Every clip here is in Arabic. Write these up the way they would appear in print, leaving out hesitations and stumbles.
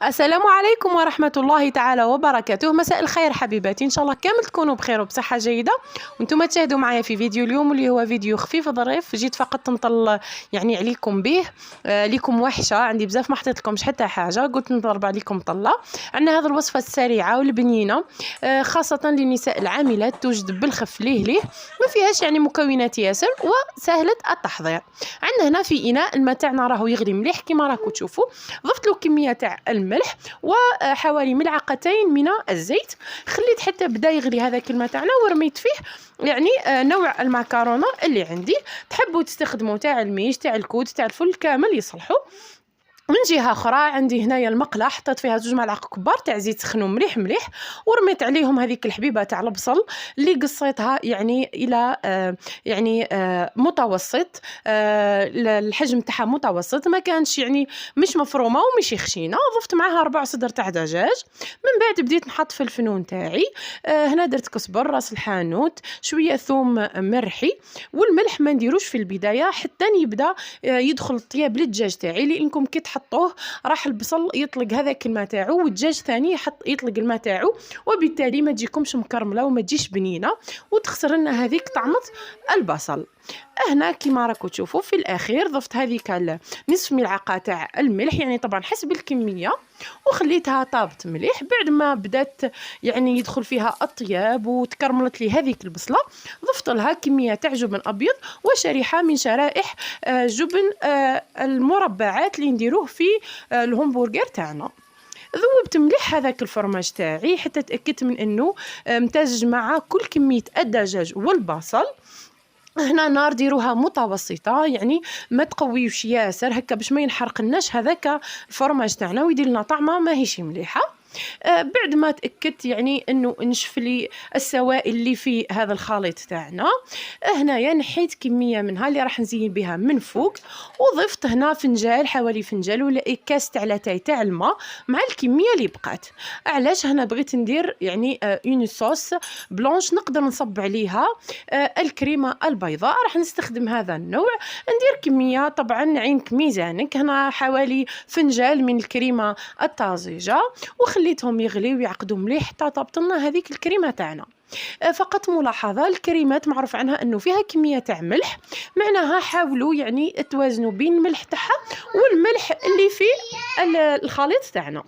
السلام عليكم ورحمة الله تعالى وبركاته. مساء الخير حبيباتي، ان شاء الله كامل تكونوا بخير وبصحة جيدة. وانتم تشاهدوا معايا في فيديو اليوم اللي هو فيديو خفيف ظريف، جيت فقط نطل يعني عليكم به. ليكم وحشة، عندي بزاف ما حطيت لكمش حتى حاجة، قلت نضرب عليكم طلة. عندنا هذه الوصفة السريعة والبنينة، خاصة للنساء العاملات، توجد بالخف ليه ما فيهاش يعني مكونات ياسر وسهلة التحضير. عندنا هنا في إناء الماء تاعنا راهو يغلي مليح كما راكم تشوفوا، ضفت له كمية تاع الملح وحوالي ملعقتين من الزيت، خليت حتى بدا يغلي هذاك الماء تاعنا ورميت فيه يعني نوع المعكرونه اللي عندي. تحبوا تستخدموا تاع الميش تاع الكود تاع الفل كامل يصلحوا. من جهه اخرى عندي هنايا المقله، حطيت فيها 2 ملاعق كبار تاع زيت سخنوا مليح مليح، ورميت عليهم هذيك الحبيبه تاع البصل اللي قصيتها يعني الى متوسط، الحجم تاعها متوسط، ما كانش يعني مش مفرومه ومش خشينه. ضفت معها 4 صدر تاع دجاج. من بعد بديت نحط في الفنون تاعي، هنا درت كزبر، راس الحانوت، شويه ثوم مرحي، والملح ما نديروش في البدايه حتى يبدا يدخل الطياب للدجاج تاعي، لانكم كي تحطوه راح البصل يطلق هذاك الماء تاعو، والدجاج ثاني يطلق الماء تاعو، وبالتالي ما تجيكمش مكرمله وما تجيش بنينه وتخسر لنا هذيك طعمه البصل. هنا كيما راكم تشوفوا في الاخير ضفت هذيك نصف ملعقه تاع الملح، يعني طبعا حسب الكميه، وخليتها طابت مليح. بعد ما بدات يعني يدخل فيها الطياب وتكرملت لي هذيك البصله، ضفت لها كميه تاع جبن ابيض وشريحه من شرائح جبن المربعات اللي نديروه في الهمبرجر تاعنا. ذوبت مليح هذاك الفرماج تاعي حتى تاكدت من انه امتزج مع كل كميه الدجاج والبصل. هنا نار ديروها متوسطه، يعني ما تقويوش ياسر هكا باش ما ينحرقناش هذاك الفرماج تاعنا ويدير لنا طعمه ماهيش مليحه. بعد ما تاكدت يعني انه نشف لي السوائل اللي في هذا الخليط تاعنا، هنايا نحيت كميه منها اللي راح نزين بها من فوق، وضفت هنا فنجال، حوالي فنجال ولا كاس تاع لاتاي تاع الماء مع الكميه اللي بقات. علاش هنا بغيت ندير يعني اون صوص بلونش نقدر نصب عليها الكريمه البيضاء، راح نستخدم هذا النوع. ندير كميه طبعا عينك ميزانك، هنا حوالي فنجال من الكريمه الطازجه، وخليتهم يغليو ويعقدوا مليح حتى طابت لنا هذيك الكريمه تاعنا. فقط ملاحظه، الكريمات معروف عنها انه فيها كميه تاع ملح، معناها حاولوا يعني توازنوا بين الملح تاعها والملح اللي في الخليط تاعنا.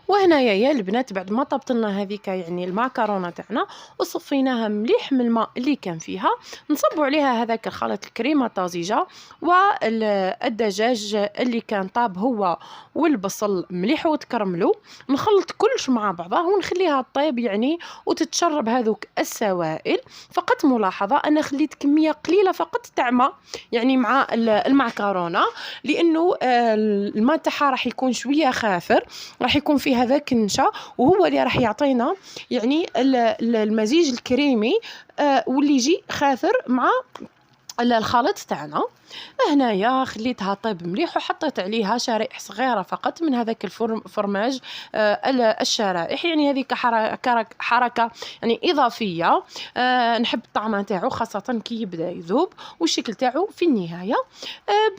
وهنايا يا البنات بعد ما طبت لنا هذيك يعني المعكرونه تاعنا وصفيناها مليح من الماء اللي كان فيها، نصبوا عليها هذاك الخليط الكريمه الطازجه والدجاج اللي كان طاب هو والبصل مليح وتكرملوا، نخلط كلش مع بعضه ونخليها طيب يعني وتتشرب هذوك السوائل. فقط ملاحظه انا خليت كميه قليله فقط تاع ماء يعني مع المعكرونه، لانه الماء تاعها راح يكون شويه خافر، راح يكون فيه هذاك النشا، وهو اللي راح يعطينا يعني المزيج الكريمي واللي يجي خاثر مع الخليط تاعنا. هنايا خليتها طيب مليح وحطيت عليها شرائح صغيره فقط من هذاك الفرماج، الشرائح يعني هذيك حركه يعني اضافيه. نحب الطعم تاعو خاصه كي يبدا يذوب والشكل تاعو في النهايه.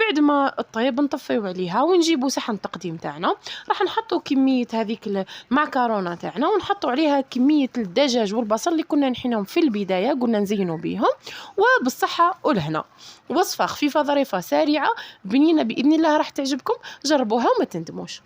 بعد ما الطيب نطفيو عليها ونجيبو صحن التقديم تاعنا، راح نحطو كميه هذيك المعكرونه تاعنا ونحطو عليها كميه الدجاج والبصل اللي كنا نحيناهم في البدايه، قلنا نزينوا بهم. وبالصحه والهنا، وصفه خفيفه ظريفه سريعه بنينه باذن الله راح تعجبكم، جربوها وما تندموش.